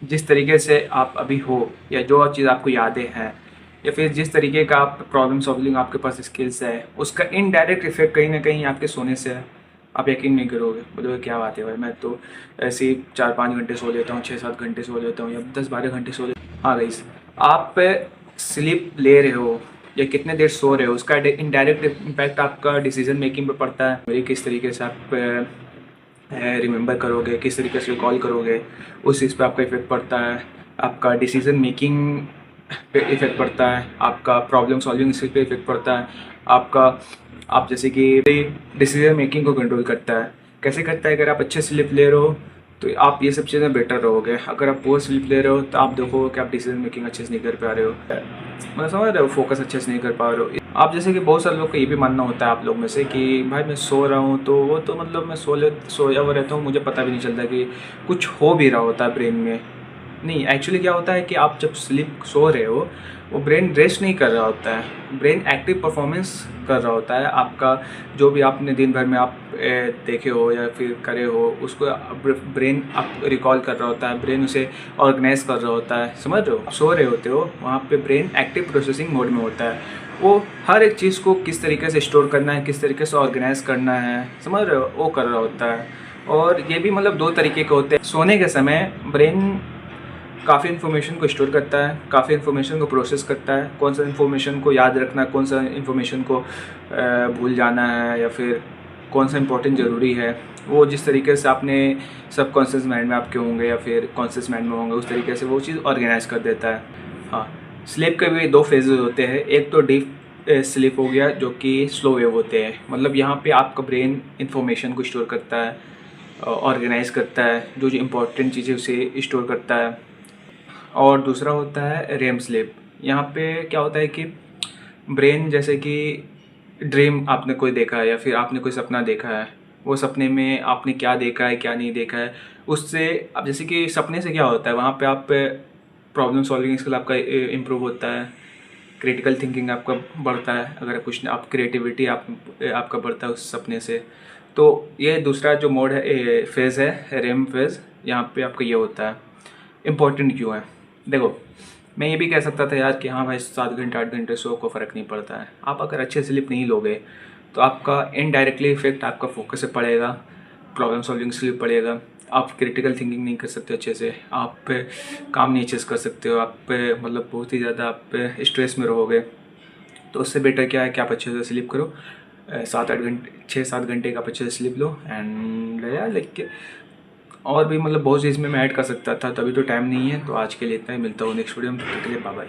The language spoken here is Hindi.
जिस तरीके से आप अभी हो या जो चीज़ आपको यादें हैं या फिर जिस तरीके का आप प्रॉब्लम सॉल्विंग आपके पास स्किल्स है, उसका इनडायरेक्ट इफेक्ट कहीं ना कहीं आपके सोने से है। आप यकीन नहीं करोगे, बोलोगे क्या बात है भाई, मैं तो ऐसे ही 4-5 घंटे सो लेता हूँ, 6-7 घंटे सो लेता हूँ या 10-12 घंटे सो लेता हूँ। हाँ गाइस, आप स्लीप ले रहे हो या कितने देर सो रहे हो, उसका इनडायरेक्ट इम्पैक्ट आपका डिसीजन मेकिंग पे पड़ता है। मेरी किस तरीके से आप रिमेंबर करोगे, किस तरीके से रिकॉल करोगे, उस चीज़ पे आपका इफेक्ट पड़ता है। आपका डिसीजन मेकिंग पे इफेक्ट पड़ता है, आपका प्रॉब्लम सॉल्विंग स्किल पे इफेक्ट पड़ता है, आपका आप जैसे कि डिसीजन मेकिंग को कंट्रोल करता है। कैसे करता है? अगर आप अच्छे स्लीप ले रहे हो तो आप ये सब चीज़ें बेटर रहोगे। अगर आप पुअर स्लीप ले रहे हो तो आप देखो कि आप डिसीजन मेकिंग अच्छे से नहीं कर पा रहे हो, मतलब समझ रहे हो, फोकस अच्छे से नहीं कर पा रहे हो। आप जैसे कि बहुत सारे लोग का ये भी मानना होता है आप लोग में से कि भाई मैं सो रहा हूँ तो वो तो मतलब मैं सोया हुआ रहता हूँ, मुझे पता भी नहीं चलता कि कुछ हो भी रहा होता है ब्रेन में। नहीं, एक्चुअली क्या होता है कि आप जब स्लीप सो रहे हो वो ब्रेन रेस्ट नहीं कर रहा होता है, ब्रेन एक्टिव परफॉर्मेंस कर रहा होता है। आपका जो भी आपने दिन भर में आप देखे हो या फिर करे हो उसको ब्रेन आप रिकॉल कर रहा होता है, ब्रेन उसे ऑर्गेनाइज कर रहा होता है। समझ रहे हो? सो रहे होते हो वहाँ पे ब्रेन एक्टिव प्रोसेसिंग मोड में होता है, वो हर एक चीज़ को किस तरीके से स्टोर करना है, किस तरीके से ऑर्गेनाइज करना है, समझ रहे हो, वो कर रहा होता है। और ये भी मतलब दो तरीके के होते हैं। सोने के समय ब्रेन काफ़ी इन्फॉर्मेशन को स्टोर करता है, काफ़ी इन्फॉर्मेशन को प्रोसेस करता है, कौन सा इन्फॉर्मेशन को याद रखना, कौन सा इन्फॉर्मेशन को भूल जाना है या फिर कौन सा इंपॉर्टेंट ज़रूरी है, वो जिस तरीके से आपने सब कॉन्शियस माइंड में आपके होंगे या फिर कॉन्शियस माइंड में होंगे उस तरीके से वो चीज़ ऑर्गेनाइज कर देता है। हाँ, स्लीप के भी दो फेजेस होते हैं। एक तो डीप स्लीप हो गया जो कि स्लो वेव होते हैं, मतलब यहाँ पे आपका ब्रेन इन्फॉर्मेशन को स्टोर करता है, ऑर्गेनाइज करता है, जो जो इम्पोर्टेंट चीज़ें उसे स्टोर करता है। और दूसरा होता है रेम स्लीप। यहाँ पे क्या होता है कि ब्रेन जैसे कि ड्रीम आपने कोई देखा है या फिर आपने कोई सपना देखा है, वो सपने में आपने क्या देखा है क्या नहीं देखा है, उससे अब जैसे कि सपने से क्या होता है, वहाँ पे आप प्रॉब्लम सॉल्विंग स्किल आपका इम्प्रूव होता है, क्रिटिकल थिंकिंग आपका बढ़ता है, अगर कुछ आप क्रिएटिविटी आपका बढ़ता है उस सपने से। तो ये दूसरा जो मोड है, फेज़ है रेम फेज़, यहाँ पे आपका ये होता है। इम्पोर्टेंट क्यों है? देखो, मैं ये भी कह सकता था यार कि हाँ भाई 7 घंटे 8 घंटे सो को फ़र्क नहीं पड़ता है। आप अगर अच्छे स्लीप नहीं लोगे तो आपका इनडायरेक्टली इफेक्ट आपका फोकस से पड़ेगा, प्रॉब्लम सॉल्विंग स्किल पड़ेगा, आप क्रिटिकल थिंकिंग नहीं कर सकते अच्छे से, आप काम नहीं अच्छे से कर सकते हो, आप मतलब बहुत ही ज़्यादा आप स्ट्रेस में रहोगे। तो उससे बेटर क्या है कि आप अच्छे से स्लीप करो, 7-8 घंटे 6-7 घंटे का आप अच्छे से स्लीप लो। एंड यार लाइक और भी मतलब बहुत चीज़ में मैं ऐड कर सकता था, तभी तो टाइम नहीं है। तो आज के लिए इतना ही, मिलता हूँ नेक्स्ट वीडियो में, तब तक के लिए बाय बाय।